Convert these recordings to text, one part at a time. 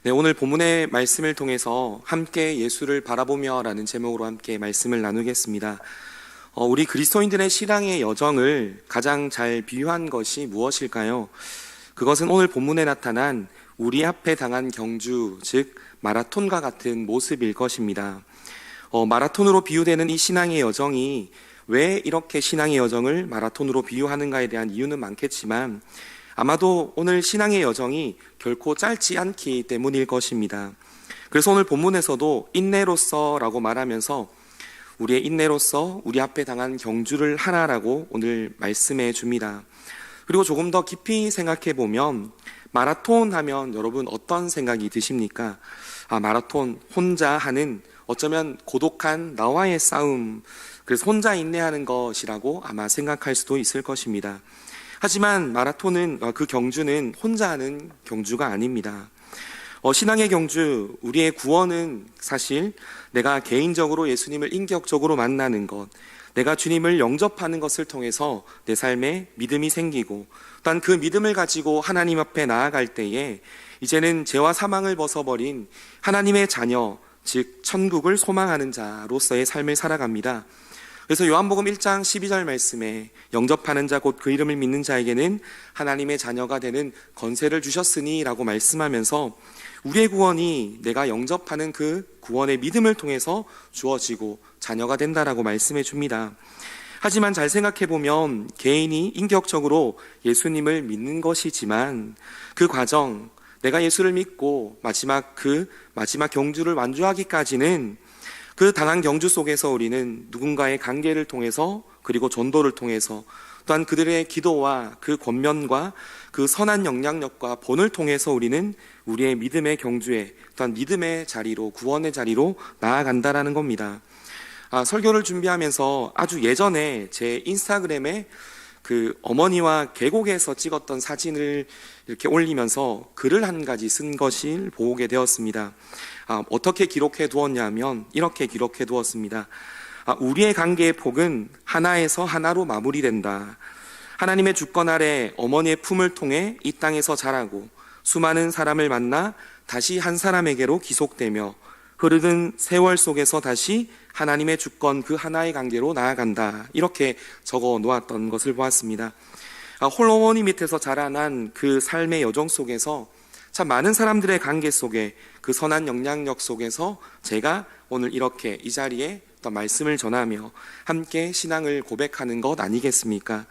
네, 오늘 본문의 말씀을 통해서 함께 예수를 바라보며 라는 제목으로 함께 말씀을 나누겠습니다. 우리 그리스도인들의 신앙의 여정을 가장 잘 비유한 것이 무엇일까요? 그것은 오늘 본문에 나타난 우리 앞에 당한 경주, 즉 마라톤과 같은 모습일 것입니다. 마라톤으로 비유되는 이 신앙의 여정이 왜 이렇게 신앙의 여정을 마라톤으로 비유하는가에 대한 이유는 많겠지만 아마도 오늘 신앙의 여정이 결코 짧지 않기 때문일 것입니다. 그래서 오늘 본문에서도 인내로서라고 말하면서 우리의 인내로서 우리 앞에 당한 경주를 하라라고 오늘 말씀해 줍니다. 그리고 조금 더 깊이 생각해 보면 마라톤 하면 여러분 어떤 생각이 드십니까? 마라톤 혼자 하는 어쩌면 고독한 나와의 싸움, 그래서 혼자 인내하는 것이라고 아마 생각할 수도 있을 것입니다. 하지만 마라톤은 그 경주는 혼자 하는 경주가 아닙니다. 신앙의 경주, 우리의 구원은 사실 내가 개인적으로 예수님을 인격적으로 만나는 것, 내가 주님을 영접하는 것을 통해서 내 삶에 믿음이 생기고 또한 그 믿음을 가지고 하나님 앞에 나아갈 때에 이제는 죄와 사망을 벗어버린 하나님의 자녀, 즉 천국을 소망하는 자로서의 삶을 살아갑니다. 그래서 요한복음 1장 12절 말씀에 영접하는 자 곧 그 이름을 믿는 자에게는 하나님의 자녀가 되는 권세를 주셨으니 라고 말씀하면서 우리의 구원이 내가 영접하는 그 구원의 믿음을 통해서 주어지고 자녀가 된다라고 말씀해 줍니다. 하지만 잘 생각해 보면 개인이 인격적으로 예수님을 믿는 것이지만 그 과정, 내가 예수를 믿고 마지막 경주를 완주하기까지는 그 당한 경주 속에서 우리는 누군가의 관계를 통해서 그리고 전도를 통해서 또한 그들의 기도와 그 권면과 그 선한 영향력과 본을 통해서 우리는 우리의 믿음의 경주에 또한 믿음의 자리로 구원의 자리로 나아간다라는 겁니다. 설교를 준비하면서 아주 예전에 제 인스타그램에 그 어머니와 계곡에서 찍었던 사진을 이렇게 올리면서 글을 한 가지 쓴 것을 보게 되었습니다. 어떻게 기록해 두었냐면 이렇게 기록해 두었습니다. 우리의 관계의 폭은 하나에서 하나로 마무리된다. 하나님의 주권 아래 어머니의 품을 통해 이 땅에서 자라고 수많은 사람을 만나 다시 한 사람에게로 기속되며 흐르는 세월 속에서 다시 하나님의 주권 그 하나의 관계로 나아간다. 이렇게 적어 놓았던 것을 보았습니다. 홀어머니 밑에서 자라난 그 삶의 여정 속에서 참 많은 사람들의 관계 속에 그 선한 영향력 속에서 제가 오늘 이렇게 이 자리에 또 말씀을 전하며 함께 신앙을 고백하는 것 아니겠습니까?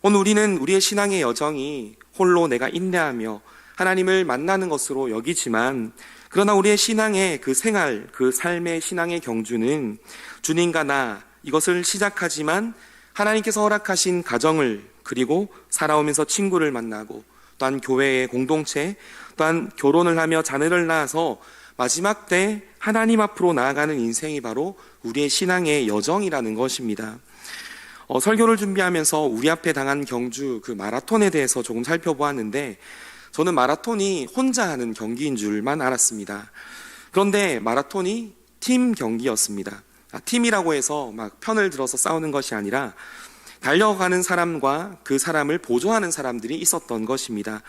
오늘 우리는 우리의 신앙의 여정이 홀로 내가 인내하며 하나님을 만나는 것으로 여기지만 그러나 우리의 신앙의 그 생활, 그 삶의 신앙의 경주는 주님과 나 이것을 시작하지만 하나님께서 허락하신 가정을 그리고 살아오면서 친구를 만나고 또한 교회의 공동체 또한 결혼을 하며 자녀를 낳아서 마지막 때 하나님 앞으로 나아가는 인생이 바로 우리의 신앙의 여정이라는 것입니다. 설교를 준비하면서 우리 앞에 당한 경주 그 마라톤에 대해서 조금 살펴보았는데 저는 마라톤이 혼자 하는 경기인 줄만 알았습니다. 그런데 마라톤이 팀 경기였습니다. 팀이라고 해서 막 편을 들어서 싸우는 것이 아니라 달려가는 사람과 그 사람을 보조하는 사람들이 있었던 것입니다.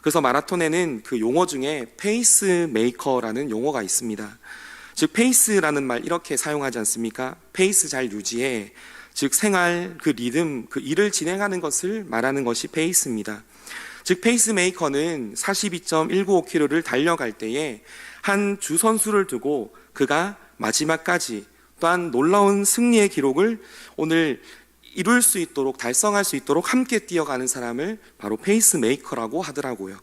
그래서 마라톤에는 그 용어 중에 페이스메이커라는 용어가 있습니다. 즉 페이스라는 말 이렇게 사용하지 않습니까? 페이스 잘 유지해. 즉 생활, 그 리듬, 그 일을 진행하는 것을 말하는 것이 페이스입니다. 즉 페이스메이커는 42.195km를 달려갈 때에 한 주 선수를 두고 그가 마지막까지 또한 놀라운 승리의 기록을 오늘 이룰 수 있도록 달성할 수 있도록 함께 뛰어가는 사람을 바로 페이스메이커라고 하더라고요.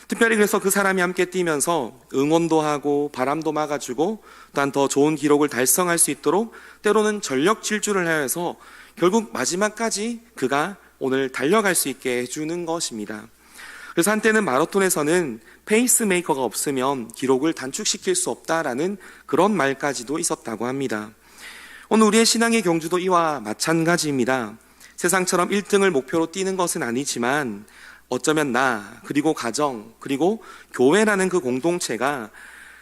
특별히 그래서 그 사람이 함께 뛰면서 응원도 하고 바람도 막아주고 또한 더 좋은 기록을 달성할 수 있도록 때로는 전력 질주를 하여서 결국 마지막까지 그가 오늘 달려갈 수 있게 해주는 것입니다. 그래서 한때는 마라톤에서는 페이스메이커가 없으면 기록을 단축시킬 수 없다라는 그런 말까지도 있었다고 합니다. 오늘 우리의 신앙의 경주도 이와 마찬가지입니다. 세상처럼 1등을 목표로 뛰는 것은 아니지만 어쩌면 나 그리고 가정 그리고 교회라는 그 공동체가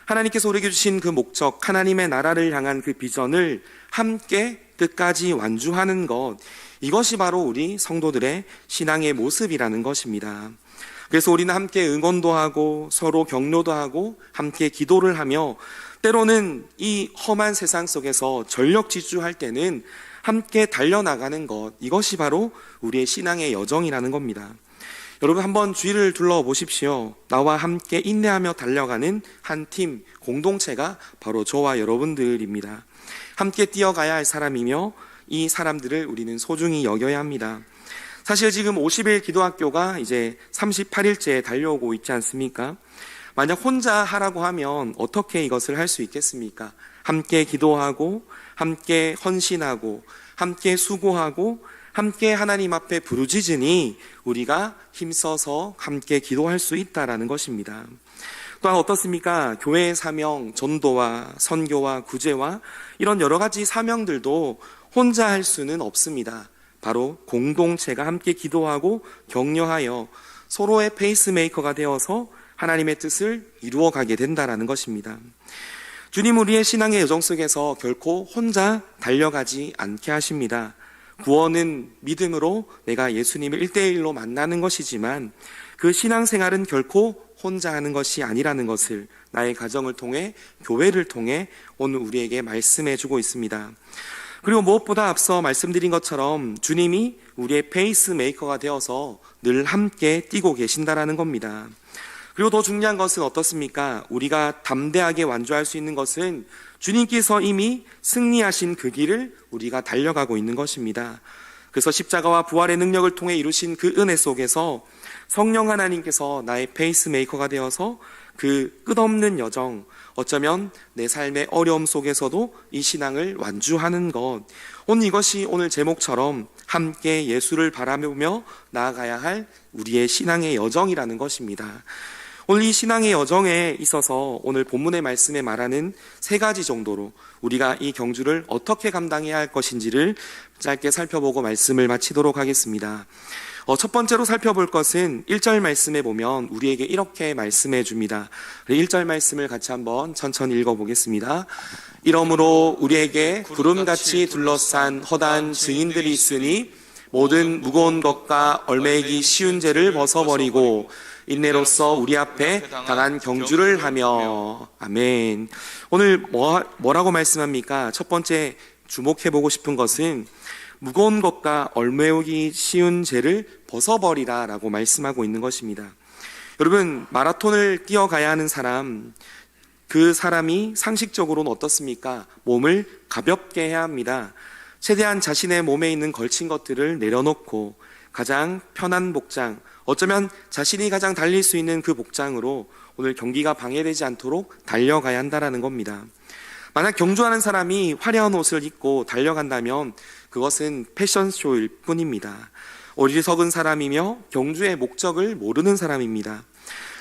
하나님께서 우리에게 주신 그 목적 하나님의 나라를 향한 그 비전을 함께 끝까지 완주하는 것 이것이 바로 우리 성도들의 신앙의 모습이라는 것입니다. 그래서 우리는 함께 응원도 하고 서로 격려도 하고 함께 기도를 하며 때로는 이 험한 세상 속에서 전력 질주할 때는 함께 달려나가는 것, 이것이 바로 우리의 신앙의 여정이라는 겁니다. 여러분 한번 주위를 둘러보십시오. 나와 함께 인내하며 달려가는 한 팀, 공동체가 바로 저와 여러분들입니다. 함께 뛰어가야 할 사람이며 이 사람들을 우리는 소중히 여겨야 합니다. 사실 지금 50일 기도학교가 이제 38일째 달려오고 있지 않습니까? 만약 혼자 하라고 하면 어떻게 이것을 할 수 있겠습니까? 함께 기도하고 함께 헌신하고 함께 수고하고 함께 하나님 앞에 부르짖으니 우리가 힘써서 함께 기도할 수 있다라는 것입니다. 또한 어떻습니까? 교회의 사명, 전도와 선교와 구제와 이런 여러 가지 사명들도 혼자 할 수는 없습니다. 바로 공동체가 함께 기도하고 격려하여 서로의 페이스메이커가 되어서 하나님의 뜻을 이루어가게 된다라는 것입니다. 주님 우리의 신앙의 여정 속에서 결코 혼자 달려가지 않게 하십니다. 구원은 믿음으로 내가 예수님을 1대1로 만나는 것이지만 그 신앙생활은 결코 혼자 하는 것이 아니라는 것을 나의 가정을 통해 교회를 통해 오늘 우리에게 말씀해 주고 있습니다. 그리고 무엇보다 앞서 말씀드린 것처럼 주님이 우리의 페이스메이커가 되어서 늘 함께 뛰고 계신다라는 겁니다. 그리고 더 중요한 것은 어떻습니까? 우리가 담대하게 완주할 수 있는 것은 주님께서 이미 승리하신 그 길을 우리가 달려가고 있는 것입니다. 그래서 십자가와 부활의 능력을 통해 이루신 그 은혜 속에서 성령 하나님께서 나의 페이스메이커가 되어서 그 끝없는 여정, 어쩌면 내 삶의 어려움 속에서도 이 신앙을 완주하는 것, 오늘 이것이 오늘 제목처럼 함께 예수를 바라보며 나아가야 할 우리의 신앙의 여정이라는 것입니다. 오늘 이 신앙의 여정에 있어서 오늘 본문의 말씀에 말하는 세 가지 정도로 우리가 이 경주를 어떻게 감당해야 할 것인지를 짧게 살펴보고 말씀을 마치도록 하겠습니다. 첫 번째로 살펴볼 것은 1절 말씀에 보면 우리에게 이렇게 말씀해 줍니다. 1절 말씀을 같이 한번 천천히 읽어보겠습니다. 이러므로 우리에게 구름같이 둘러싼 허다한 증인들이 있으니 모든 무거운 것과 얼매이기 쉬운 죄를 벗어버리고 인내로써 우리 앞에 당한 경주를 하며. 아멘. 오늘 뭐라고 말씀합니까? 첫 번째 주목해보고 싶은 것은 무거운 것과 얼매우기 쉬운 죄를 벗어버리라 라고 말씀하고 있는 것입니다. 여러분, 마라톤을 뛰어가야 하는 사람, 그 사람이 상식적으로는 어떻습니까? 몸을 가볍게 해야 합니다. 최대한 자신의 몸에 있는 걸친 것들을 내려놓고 가장 편한 복장, 어쩌면 자신이 가장 달릴 수 있는 그 복장으로 오늘 경기가 방해되지 않도록 달려가야 한다는 겁니다. 만약 경주하는 사람이 화려한 옷을 입고 달려간다면 그것은 패션쇼일 뿐입니다. 어리석은 사람이며 경주의 목적을 모르는 사람입니다.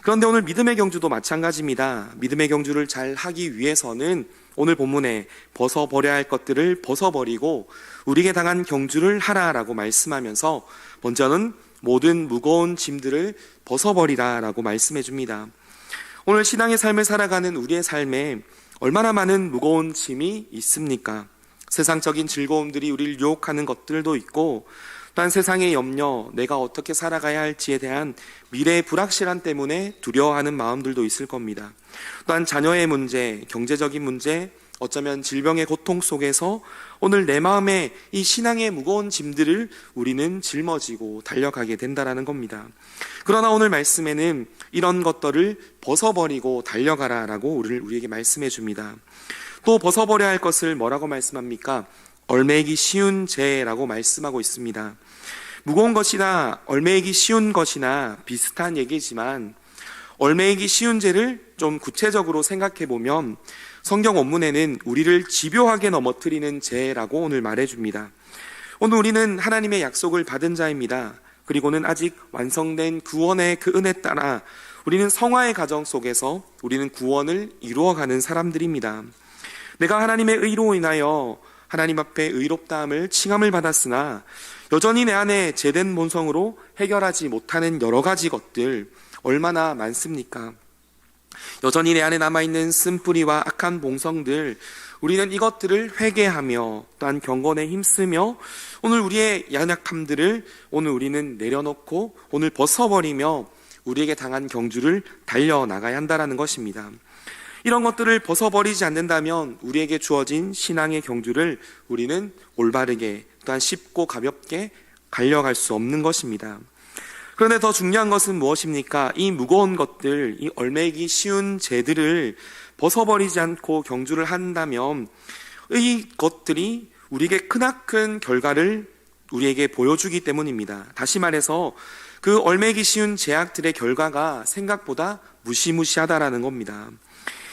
그런데 오늘 믿음의 경주도 마찬가지입니다. 믿음의 경주를 잘 하기 위해서는 오늘 본문에 벗어버려야 할 것들을 벗어버리고 우리에게 당한 경주를 하라라고 말씀하면서 먼저는 모든 무거운 짐들을 벗어버리라 라고 말씀해 줍니다. 오늘 신앙의 삶을 살아가는 우리의 삶에 얼마나 많은 무거운 짐이 있습니까? 세상적인 즐거움들이 우리를 유혹하는 것들도 있고 또한 세상의 염려, 내가 어떻게 살아가야 할지에 대한 미래의 불확실함 때문에 두려워하는 마음들도 있을 겁니다. 또한 자녀의 문제, 경제적인 문제, 어쩌면 질병의 고통 속에서 오늘 내 마음에 이 신앙의 무거운 짐들을 우리는 짊어지고 달려가게 된다는 겁니다. 그러나 오늘 말씀에는 이런 것들을 벗어버리고 달려가라라고 우리에게 말씀해 줍니다. 또 벗어버려야 할 것을 뭐라고 말씀합니까? 얼매이기 쉬운 죄라고 말씀하고 있습니다. 무거운 것이나 얼매이기 쉬운 것이나 비슷한 얘기지만 얼매이기 쉬운 죄를 좀 구체적으로 생각해 보면 성경 원문에는 우리를 집요하게 넘어뜨리는 죄라고 오늘 말해줍니다. 오늘 우리는 하나님의 약속을 받은 자입니다. 그리고는 아직 완성된 구원의 그 은혜 따라 우리는 성화의 과정 속에서 우리는 구원을 이루어가는 사람들입니다. 내가 하나님의 의로 인하여 하나님 앞에 의롭다함을 칭함을 받았으나 여전히 내 안에 죄된 본성으로 해결하지 못하는 여러 가지 것들 얼마나 많습니까? 여전히 내 안에 남아있는 쓴뿌리와 악한 본성들, 우리는 이것들을 회개하며 또한 경건에 힘쓰며 오늘 우리의 연약함들을 오늘 우리는 내려놓고 오늘 벗어버리며 우리에게 당한 경주를 달려나가야 한다는 것입니다. 이런 것들을 벗어버리지 않는다면 우리에게 주어진 신앙의 경주를 우리는 올바르게 또한 쉽고 가볍게 달려갈 수 없는 것입니다. 그런데 더 중요한 것은 무엇입니까? 이 무거운 것들, 이 얼매기 쉬운 죄들을 벗어버리지 않고 경주를 한다면 이 것들이 우리에게 크나큰 결과를 우리에게 보여주기 때문입니다. 다시 말해서 그 얼매기 쉬운 죄악들의 결과가 생각보다 무시무시하다라는 겁니다.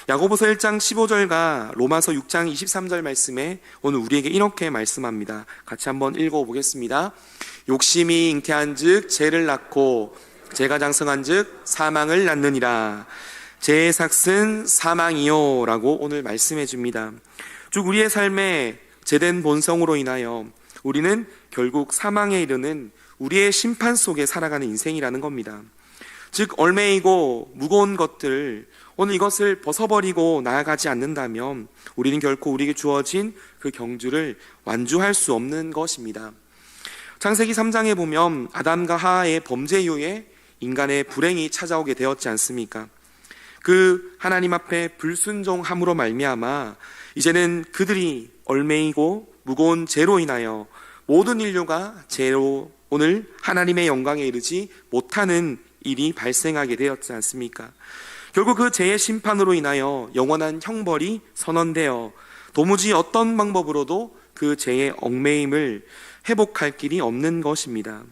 야고보서 1장 15절과 로마서 6장 23절 말씀에 오늘 우리에게 이렇게 말씀합니다. 같이 한번 읽어보겠습니다. 욕심이 잉태한 즉 죄를 낳고 죄가 장성한 즉 사망을 낳느니라. 죄의 삭은 사망이요 라고 오늘 말씀해 줍니다. 즉 우리의 삶에 죄된 본성으로 인하여 우리는 결국 사망에 이르는 우리의 심판 속에 살아가는 인생이라는 겁니다. 즉 얼매이고 무거운 것들, 오늘 이것을 벗어버리고 나아가지 않는다면 우리는 결코 우리에게 주어진 그 경주를 완주할 수 없는 것입니다. 창세기 3장에 보면 아담과 하와의 범죄 이후에 인간의 불행이 찾아오게 되었지 않습니까? 그 하나님 앞에 불순종함으로 말미암아 이제는 그들이 얼매이고 무거운 죄로 인하여 모든 인류가 죄로 오늘 하나님의 영광에 이르지 못하는 일이 발생하게 되었지 않습니까? 결국 그 죄의 심판으로 인하여 영원한 형벌이 선언되어 도무지 어떤 방법으로도 그 죄의 얽매임을 회복할 길이 없는 것입니다.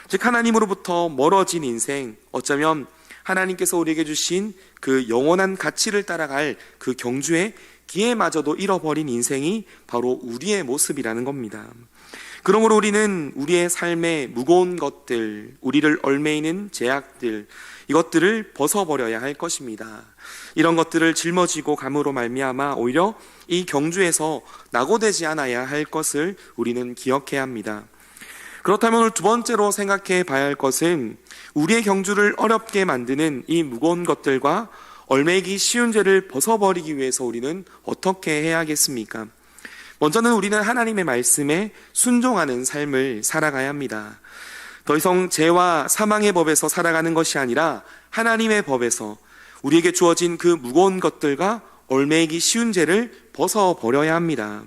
즉 하나님으로부터 멀어진 인생, 어쩌면 하나님께서 우리에게 주신 그 영원한 가치를 따라갈 그 경주의 기회마저도 잃어버린 인생이 바로 우리의 모습이라는 겁니다. 그러므로 우리는 우리의 삶의 무거운 것들, 우리를 얽매이는 죄악들, 이것들을 벗어버려야 할 것입니다. 이런 것들을 짊어지고 감으로 말미암아 오히려 이 경주에서 낙오되지 않아야 할 것을 우리는 기억해야 합니다. 그렇다면 오늘 두 번째로 생각해 봐야 할 것은 우리의 경주를 어렵게 만드는 이 무거운 것들과 얼매기 쉬운 죄를 벗어버리기 위해서 우리는 어떻게 해야겠습니까? 먼저는 우리는 하나님의 말씀에 순종하는 삶을 살아가야 합니다. 더 이상 죄와 사망의 법에서 살아가는 것이 아니라 하나님의 법에서 우리에게 주어진 그 무거운 것들과 얼매기 쉬운 죄를 벗어버려야 합니다.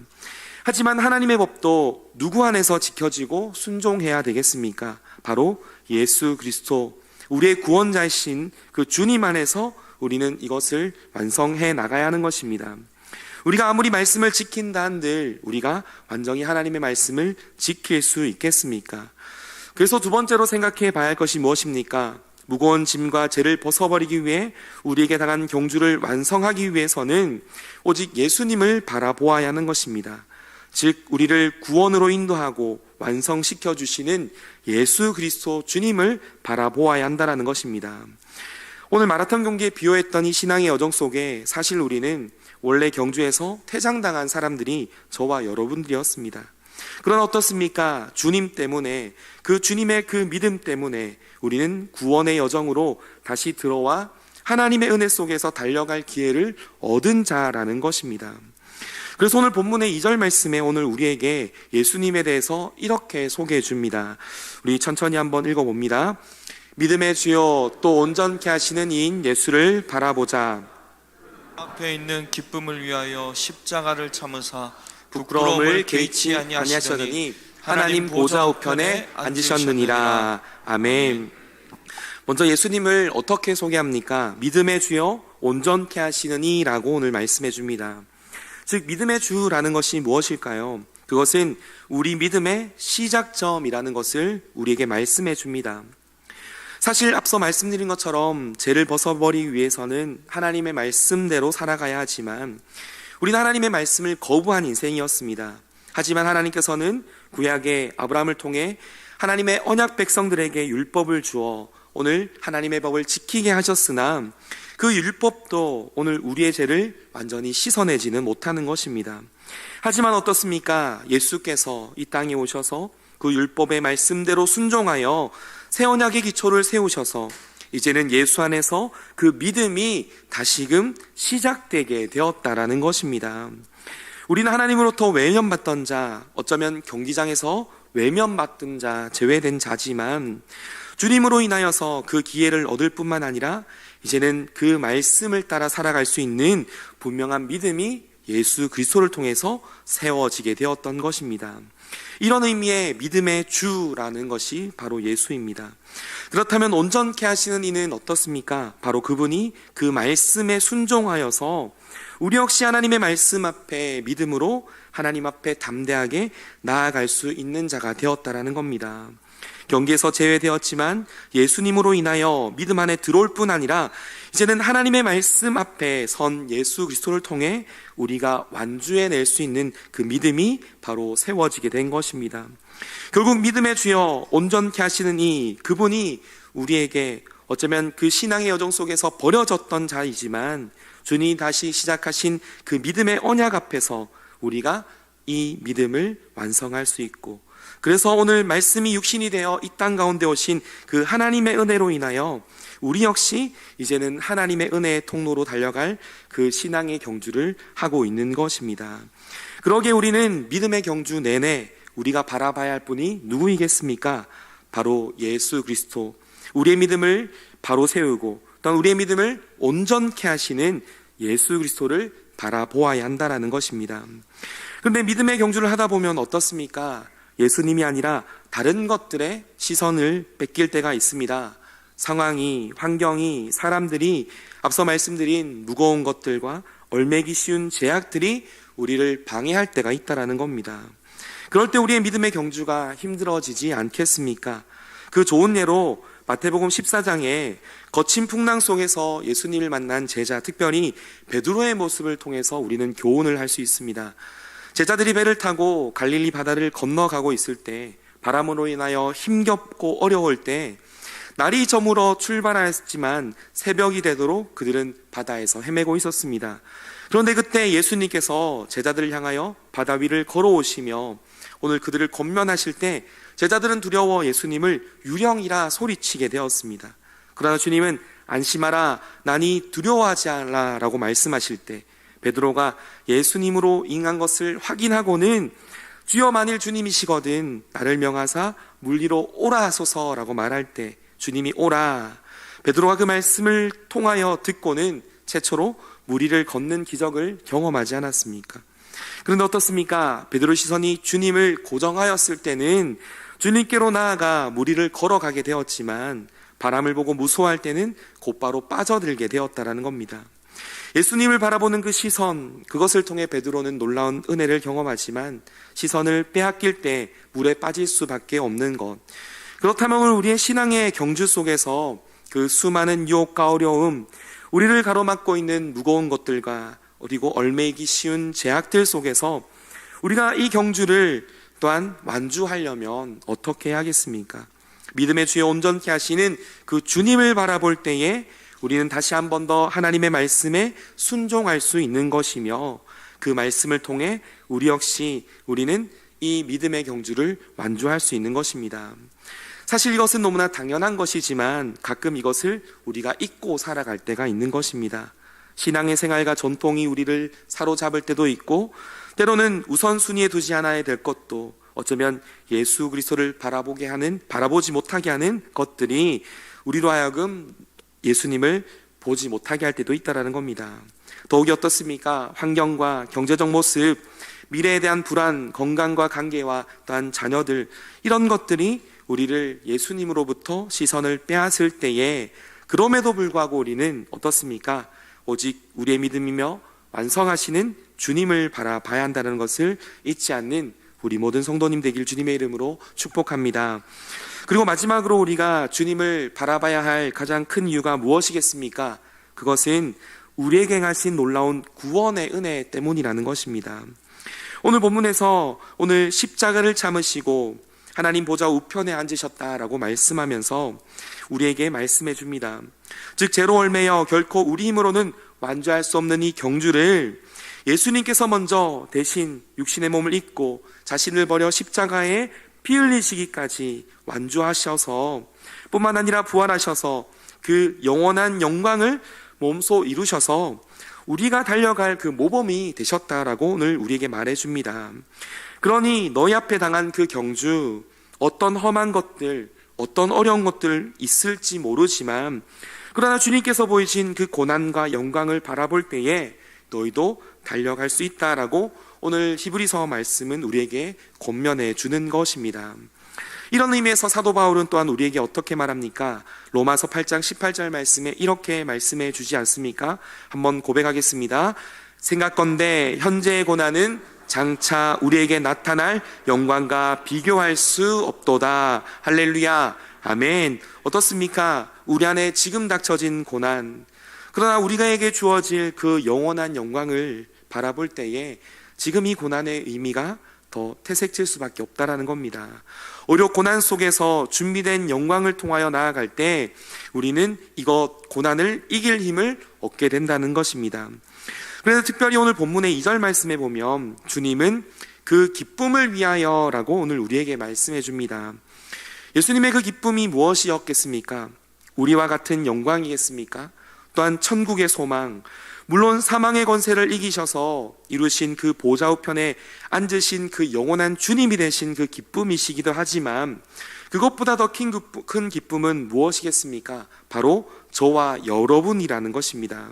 하지만 하나님의 법도 누구 안에서 지켜지고 순종해야 되겠습니까? 바로 예수 그리스도, 우리의 구원자이신 그 주님 안에서 우리는 이것을 완성해 나가야 하는 것입니다. 우리가 아무리 말씀을 지킨다 한들 우리가 완전히 하나님의 말씀을 지킬 수 있겠습니까? 그래서 두 번째로 생각해 봐야 할 것이 무엇입니까? 무거운 짐과 죄를 벗어버리기 위해 우리에게 당한 경주를 완성하기 위해서는 오직 예수님을 바라보아야 하는 것입니다. 즉 우리를 구원으로 인도하고 완성시켜 주시는 예수 그리스도 주님을 바라보아야 한다는 것입니다. 오늘 마라톤 경기에 비유했던 이 신앙의 여정 속에 사실 우리는 원래 경주에서 퇴장당한 사람들이 저와 여러분들이었습니다. 그러나 어떻습니까? 주님 때문에, 그 주님의 그 믿음 때문에 우리는 구원의 여정으로 다시 들어와 하나님의 은혜 속에서 달려갈 기회를 얻은 자라는 것입니다. 그래서 오늘 본문의 2절 말씀에 오늘 우리에게 예수님에 대해서 이렇게 소개해 줍니다. 우리 천천히 한번 읽어봅니다. 믿음의 주요 또 온전케 하시는 이인 예수를 바라보자. 앞에 있는 기쁨을 위하여 십자가를 참으사 부끄러움을 개의치 아니하시더니 하나님 보좌 우편에 앉으셨느니라. 아멘. 먼저 예수님을 어떻게 소개합니까? 믿음의 주여 온전케 하시느니 라고 오늘 말씀해 줍니다. 즉 믿음의 주라는 것이 무엇일까요? 그것은 우리 믿음의 시작점이라는 것을 우리에게 말씀해 줍니다. 사실 앞서 말씀드린 것처럼 죄를 벗어버리기 위해서는 하나님의 말씀대로 살아가야 하지만 우리는 하나님의 말씀을 거부한 인생이었습니다. 하지만 하나님께서는 구약의 아브라함을 통해 하나님의 언약 백성들에게 율법을 주어 오늘 하나님의 법을 지키게 하셨으나 그 율법도 오늘 우리의 죄를 완전히 씻어내지는 못하는 것입니다. 하지만 어떻습니까? 예수께서 이 땅에 오셔서 그 율법의 말씀대로 순종하여 새 언약의 기초를 세우셔서 이제는 예수 안에서 그 믿음이 다시금 시작되게 되었다라는 것입니다. 우리는 하나님으로부터 외면받던 자, 어쩌면 경기장에서 외면받던 자, 제외된 자지만 주님으로 인하여서 그 기회를 얻을 뿐만 아니라 이제는 그 말씀을 따라 살아갈 수 있는 분명한 믿음이 예수 그리스도를 통해서 세워지게 되었던 것입니다. 이런 의미의 믿음의 주라는 것이 바로 예수입니다. 그렇다면 온전케 하시는 이는 어떻습니까? 바로 그분이 그 말씀에 순종하여서 우리 역시 하나님의 말씀 앞에 믿음으로 하나님 앞에 담대하게 나아갈 수 있는 자가 되었다라는 겁니다. 경계에서 제외되었지만 예수님으로 인하여 믿음 안에 들어올 뿐 아니라 이제는 하나님의 말씀 앞에 선 예수 그리스도를 통해 우리가 완주해낼 수 있는 그 믿음이 바로 세워지게 된 것입니다. 결국 믿음의 주여 온전케 하시는 이 그분이 우리에게 어쩌면 그 신앙의 여정 속에서 버려졌던 자이지만 주님이 다시 시작하신 그 믿음의 언약 앞에서 우리가 이 믿음을 완성할 수 있고, 그래서 오늘 말씀이 육신이 되어 이 땅 가운데 오신 그 하나님의 은혜로 인하여 우리 역시 이제는 하나님의 은혜의 통로로 달려갈 그 신앙의 경주를 하고 있는 것입니다. 그러기에 우리는 믿음의 경주 내내 우리가 바라봐야 할 분이 누구이겠습니까? 바로 예수 그리스도, 우리의 믿음을 바로 세우고 또한 우리의 믿음을 온전케 하시는 예수 그리스도를 바라보아야 한다는 것입니다. 그런데 믿음의 경주를 하다 보면 어떻습니까? 예수님이 아니라 다른 것들의 시선을 뺏길 때가 있습니다. 상황이, 환경이, 사람들이, 앞서 말씀드린 무거운 것들과 얼매기 쉬운 제약들이 우리를 방해할 때가 있다는 겁니다. 그럴 때 우리의 믿음의 경주가 힘들어지지 않겠습니까? 그 좋은 예로 마태복음 14장에 거친 풍랑 속에서 예수님을 만난 제자, 특별히 베드로의 모습을 통해서 우리는 교훈을 할 수 있습니다. 제자들이 배를 타고 갈릴리 바다를 건너가고 있을 때, 바람으로 인하여 힘겹고 어려울 때 날이 저물어 출발하였지만 새벽이 되도록 그들은 바다에서 헤매고 있었습니다. 그런데 그때 예수님께서 제자들을 향하여 바다 위를 걸어오시며 오늘 그들을 권면하실 때 제자들은 두려워 예수님을 유령이라 소리치게 되었습니다. 그러나 주님은 안심하라, 나니 두려워하지 않라 라고 말씀하실 때 베드로가 예수님으로 인한 것을 확인하고는 주여 만일 주님이시거든 나를 명하사 물 위로 오라 하소서라고 말할 때 주님이 오라, 베드로가 그 말씀을 통하여 듣고는 최초로 물 위를 걷는 기적을 경험하지 않았습니까? 그런데 어떻습니까? 베드로의 시선이 주님을 고정하였을 때는 주님께로 나아가 물 위를 걸어가게 되었지만 바람을 보고 무서워할 때는 곧바로 빠져들게 되었다는 겁니다. 예수님을 바라보는 그 시선, 그것을 통해 베드로는 놀라운 은혜를 경험하지만 시선을 빼앗길 때 물에 빠질 수밖에 없는 것, 그렇다면 오늘 우리의 신앙의 경주 속에서 그 수많은 유혹과 어려움, 우리를 가로막고 있는 무거운 것들과 그리고 얼매이기 쉬운 제약들 속에서 우리가 이 경주를 또한 완주하려면 어떻게 해야겠습니까? 믿음의 주여 온전케 하시는 그 주님을 바라볼 때에 우리는 다시 한 번 더 하나님의 말씀에 순종할 수 있는 것이며 그 말씀을 통해 우리 역시 우리는 이 믿음의 경주를 완주할 수 있는 것입니다. 사실 이것은 너무나 당연한 것이지만 가끔 이것을 우리가 잊고 살아갈 때가 있는 것입니다. 신앙의 생활과 전통이 우리를 사로잡을 때도 있고 때로는 우선순위에 두지 않아야 될 것도 어쩌면 예수 그리스도를 바라보지 못하게 하는 것들이 우리로 하여금 예수님을 보지 못하게 할 때도 있다는 겁니다. 더욱이 어떻습니까? 환경과 경제적 모습, 미래에 대한 불안, 건강과 관계와 또한 자녀들, 이런 것들이 우리를 예수님으로부터 시선을 빼앗을 때에 그럼에도 불구하고 우리는 어떻습니까? 오직 우리의 믿음이며 완성하시는 주님을 바라봐야 한다는 것을 잊지 않는 우리 모든 성도님 되길 주님의 이름으로 축복합니다. 그리고 마지막으로 우리가 주님을 바라봐야 할 가장 큰 이유가 무엇이겠습니까? 그것은 우리에게 행하신 놀라운 구원의 은혜 때문이라는 것입니다. 오늘 본문에서 오늘 십자가를 참으시고 하나님 보좌 우편에 앉으셨다라고 말씀하면서 우리에게 말씀해 줍니다. 즉 죄로 얽매여 결코 우리 힘으로는 완주할 수 없는 이 경주를 예수님께서 먼저 대신 육신의 몸을 입고 자신을 버려 십자가에 피 흘리시기까지 완주하셔서 뿐만 아니라 부활하셔서 그 영원한 영광을 몸소 이루셔서 우리가 달려갈 그 모범이 되셨다라고 오늘 우리에게 말해줍니다. 그러니 너희 앞에 당한 그 경주, 어떤 험한 것들, 어떤 어려운 것들 있을지 모르지만 그러나 주님께서 보이신 그 고난과 영광을 바라볼 때에 너희도 달려갈 수 있다라고 오늘 히브리서 말씀은 우리에게 권면해 주는 것입니다. 이런 의미에서 사도 바울은 또한 우리에게 어떻게 말합니까? 로마서 8장 18절 말씀에 이렇게 말씀해 주지 않습니까? 한번 고백하겠습니다. 생각건대 현재의 고난은 장차 우리에게 나타날 영광과 비교할 수 없도다. 할렐루야. 아멘. 어떻습니까? 우리 안에 지금 닥쳐진 고난, 그러나 우리가에게 주어질 그 영원한 영광을 바라볼 때에 지금 이 고난의 의미가 더 퇴색칠 수밖에 없다라는 겁니다. 오히려 고난 속에서 준비된 영광을 통하여 나아갈 때 우리는 이것 고난을 이길 힘을 얻게 된다는 것입니다. 그래서 특별히 오늘 본문의 2절 말씀에 보면 주님은 그 기쁨을 위하여라고 오늘 우리에게 말씀해 줍니다. 예수님의 그 기쁨이 무엇이었겠습니까? 우리와 같은 영광이겠습니까? 또한 천국의 소망, 물론 사망의 권세를 이기셔서 이루신 그 보좌 우편에 앉으신 그 영원한 주님이 되신 그 기쁨이시기도 하지만 그것보다 더 큰 기쁨은 무엇이겠습니까? 바로 저와 여러분이라는 것입니다.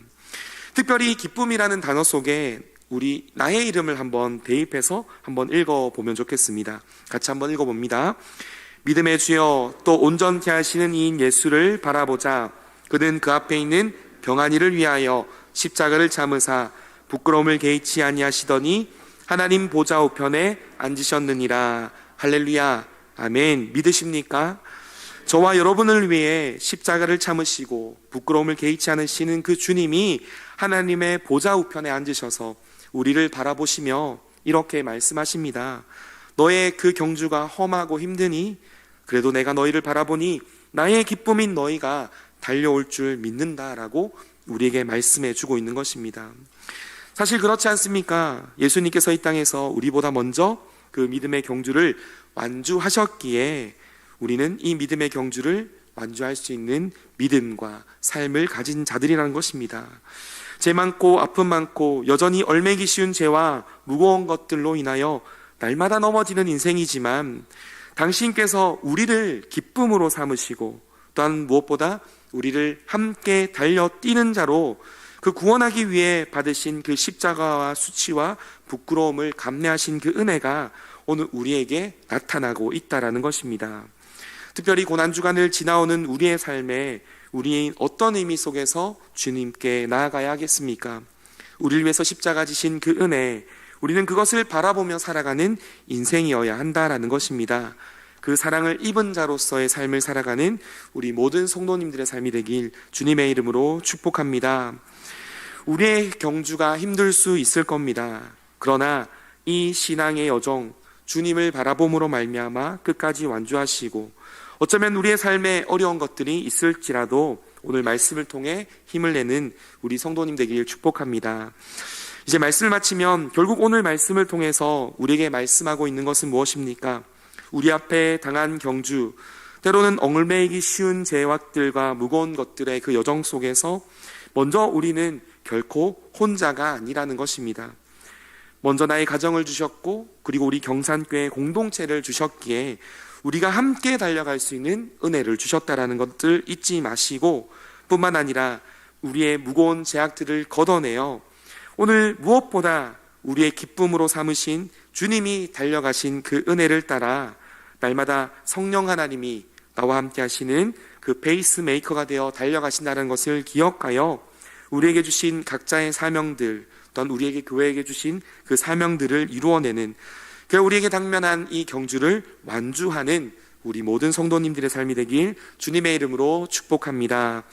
특별히 기쁨이라는 단어 속에 우리 나의 이름을 한번 대입해서 한번 읽어보면 좋겠습니다. 같이 한번 읽어봅니다. 믿음의 주여 또 온전케 하시는 이인 예수를 바라보자. 그는 그 앞에 있는 병환이를 위하여 십자가를 참으사 부끄러움을 개의치 아니하시더니 하나님 보좌 우편에 앉으셨느니라. 할렐루야. 아멘. 믿으십니까? 저와 여러분을 위해 십자가를 참으시고 부끄러움을 개의치 않으시는 그 주님이 하나님의 보좌 우편에 앉으셔서 우리를 바라보시며 이렇게 말씀하십니다. 너의 그 경주가 험하고 힘드니 그래도 내가 너희를 바라보니 나의 기쁨인 너희가 달려올 줄 믿는다라고 우리에게 말씀해 주고 있는 것입니다. 사실 그렇지 않습니까? 예수님께서 이 땅에서 우리보다 먼저 그 믿음의 경주를 완주하셨기에 우리는 이 믿음의 경주를 완주할 수 있는 믿음과 삶을 가진 자들이라는 것입니다. 죄 많고 아픔 많고 여전히 얼매기 쉬운 죄와 무거운 것들로 인하여 날마다 넘어지는 인생이지만 당신께서 우리를 기쁨으로 삼으시고 또한 무엇보다 우리를 함께 달려 뛰는 자로 그 구원하기 위해 받으신 그 십자가와 수치와 부끄러움을 감내하신 그 은혜가 오늘 우리에게 나타나고 있다라는 것입니다. 특별히 고난주간을 지나오는 우리의 삶에 우리의 어떤 의미 속에서 주님께 나아가야 하겠습니까? 우리를 위해서 십자가 지신 그 은혜, 우리는 그것을 바라보며 살아가는 인생이어야 한다라는 것입니다. 그 사랑을 입은 자로서의 삶을 살아가는 우리 모든 성도님들의 삶이 되길 주님의 이름으로 축복합니다. 우리의 경주가 힘들 수 있을 겁니다. 그러나 이 신앙의 여정, 주님을 바라봄으로 말미암아 끝까지 완주하시고 어쩌면 우리의 삶에 어려운 것들이 있을지라도 오늘 말씀을 통해 힘을 내는 우리 성도님 되길 축복합니다. 이제 말씀을 마치면 결국 오늘 말씀을 통해서 우리에게 말씀하고 있는 것은 무엇입니까? 우리 앞에 당한 경주, 때로는 얽매이기 쉬운 죄악들과 무거운 것들의 그 여정 속에서 먼저 우리는 결코 혼자가 아니라는 것입니다. 먼저 나의 가정을 주셨고 그리고 우리 경산교회 공동체를 주셨기에 우리가 함께 달려갈 수 있는 은혜를 주셨다라는 것들 잊지 마시고 뿐만 아니라 우리의 무거운 죄악들을 걷어내어 오늘 무엇보다 우리의 기쁨으로 삼으신 주님이 달려가신 그 은혜를 따라 날마다 성령 하나님이 나와 함께 하시는 그 페이스메이커가 되어 달려가신다는 것을 기억하여 우리에게 주신 각자의 사명들 또한 우리에게 교회에게 주신 그 사명들을 이루어내는 우리에게 당면한 이 경주를 완주하는 우리 모든 성도님들의 삶이 되길 주님의 이름으로 축복합니다.